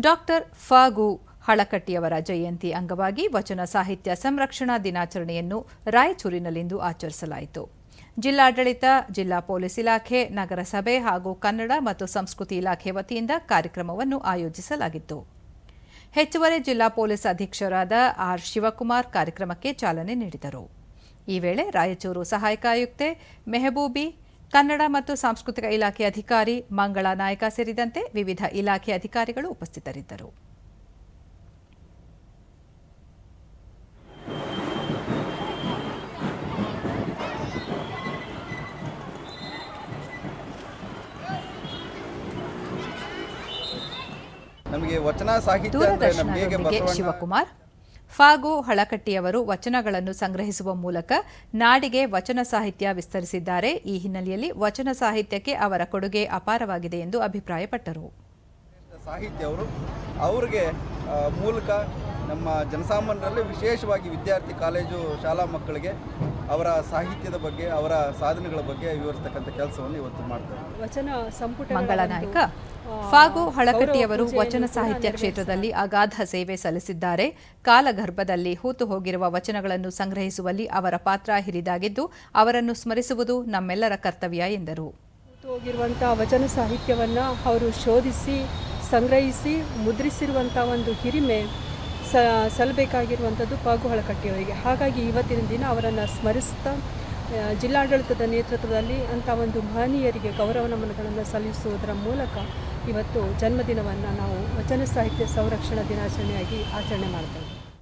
Doctor fog ಹಳಕಟ್ಟಿಯವರ ಜಯಂತಿ ಅಂಗವಾಗಿ ವಚನ ಸಾಹಿತ್ಯ ಸಂರಕ್ಷಣಾ ದಿನಾಚರಣೆಯನ್ನು ರಾಯಚೂರಿನಲ್ಲಿಂದು ಆಚರಿಸಲಾಯಿತು. ಜಿಲ್ಲಾಡಳಿತ, ಜಿಲ್ಲಾ ಪೊಲೀಸ್ ಇಲಾಖೆ, ನಗರಸಭೆ ಹಾಗೂ ಕನ್ನಡ ಮತ್ತು ಸಂಸ್ಕೃತಿ ಇಲಾಖೆ ವತಿಯಿಂದ ಕಾರ್ಯಕ್ರಮವನ್ನು ಆಯೋಜಿಸಲಾಗಿತ್ತು. ಹೆಚ್ಚುವರಿ ಜಿಲ್ಲಾ ಪೊಲೀಸ್ ಅಧೀಕ್ಷಕರಾದ ಆರ್. ಶಿವಕುಮಾರ್ ಕಾರ್ಯಕ್ರಮಕ್ಕೆ ಚಾಲನೆ ನೀಡಿದರು. ಈ ವೇಳೆ ರಾಯಚೂರು ಸಹಾಯಕ ಆಯುಕ್ತೆ ಮೆಹಬೂಬಿ, ಕನ್ನಡ ಮತ್ತು ಸಾಂಸ್ಕೃತಿಕ ಇಲಾಖೆ ಅಧಿಕಾರಿ ಮಂಗಳಾ ನಾಯಕ ಸೇರಿದಂತೆ ವಿವಿಧ ಇಲಾಖೆ ಅಧಿಕಾರಿಗಳು ಉಪಸ್ಥಿತರಿದ್ದರು. ದೂರದರ್ಶನದೊಂದಿಗೆ ಶಿವಕುಮಾರ್, ಫಾಗು ಹಳಕಟ್ಟಿಯವರು ವಚನಗಳನ್ನು ಸಂಗ್ರಹಿಸುವ ಮೂಲಕ ನಾಡಿಗೆ ವಚನ ಸಾಹಿತ್ಯ ವಿಸ್ತರಿಸಿದ್ದಾರೆ. ಈ ಹಿನ್ನೆಲೆಯಲ್ಲಿ ವಚನ ಸಾಹಿತ್ಯಕ್ಕೆ ಅವರ ಕೊಡುಗೆ ಅಪಾರವಾಗಿದೆ ಎಂದು ಅಭಿಪ್ರಾಯಪಟ್ಟರು. ಅವರಿಗೆ ಮೂಲಕ ನಮ್ಮ ಜನಸಾಮಾನ್ಯರಲ್ಲಿ ವಿಶೇಷವಾಗಿ ವಿದ್ಯಾರ್ಥಿ ಕಾಲೇಜು ಶಾಲಾ ಮಕ್ಕಳಿಗೆ ಅವರ ಸಾಹಿತ್ಯದ ಬಗ್ಗೆ, ಅವರ ಸಾಧನೆಗಳ ಬಗ್ಗೆ ವಿವರಿಸತಕ್ಕಂಥ ಕೆಲಸವನ್ನು ಇವತ್ತು ಮಾಡ್ತಾರೆ. ಮಂಗಳಾ ನಾಯಕ, ಫಾಗು ಹಳಕಟ್ಟಿಯವರು ವಚನ ಸಾಹಿತ್ಯ ಕ್ಷೇತ್ರದಲ್ಲಿ ಅಗಾಧ ಸೇವೆ ಸಲ್ಲಿಸಿದ್ದಾರೆ. ಕಾಲಗರ್ಭದಲ್ಲಿ ಹೂತು ಹೋಗಿರುವ ವಚನಗಳನ್ನು ಸಂಗ್ರಹಿಸುವಲ್ಲಿ ಅವರ ಪಾತ್ರ ಹಿರಿದಾಗಿದ್ದು, ಅವರನ್ನು ಸ್ಮರಿಸುವುದು ನಮ್ಮೆಲ್ಲರ ಕರ್ತವ್ಯ ಎಂದರು. ಹೂತು ಹೋಗಿರುವಂತಹ ವಚನ ಸಾಹಿತ್ಯವನ್ನು ಅವರು ಶೋಧಿಸಿ, ಸಂಗ್ರಹಿಸಿ, ಮುದ್ರಿಸಿರುವಂಥ ಒಂದು ಹಿರಿಮೆ ಸಲ್ಲಬೇಕಾಗಿರುವಂಥದ್ದು ಫಾಗು ಹಳಕಟ್ಟಿಯವರಿಗೆ. ಹಾಗಾಗಿ ಇವತ್ತಿನ ದಿನ ಅವರನ್ನು ಸ್ಮರಿಸ್ತಾ ಜಿಲ್ಲಾಡಳಿತದ ನೇತೃತ್ವದಲ್ಲಿ ಅಂಥ ಒಂದು ಮಹನೀಯರಿಗೆ ಗೌರವ ನಮನಗಳನ್ನು ಸಲ್ಲಿಸುವುದರ ಮೂಲಕ ಇವತ್ತು ಜನ್ಮದಿನವನ್ನು ನಾವು ವಚನ ಸಾಹಿತ್ಯ ಸಂರಕ್ಷಣಾ ದಿನಾಚರಣೆಯಾಗಿ ಆಚರಣೆ ಮಾಡ್ತೇವೆ.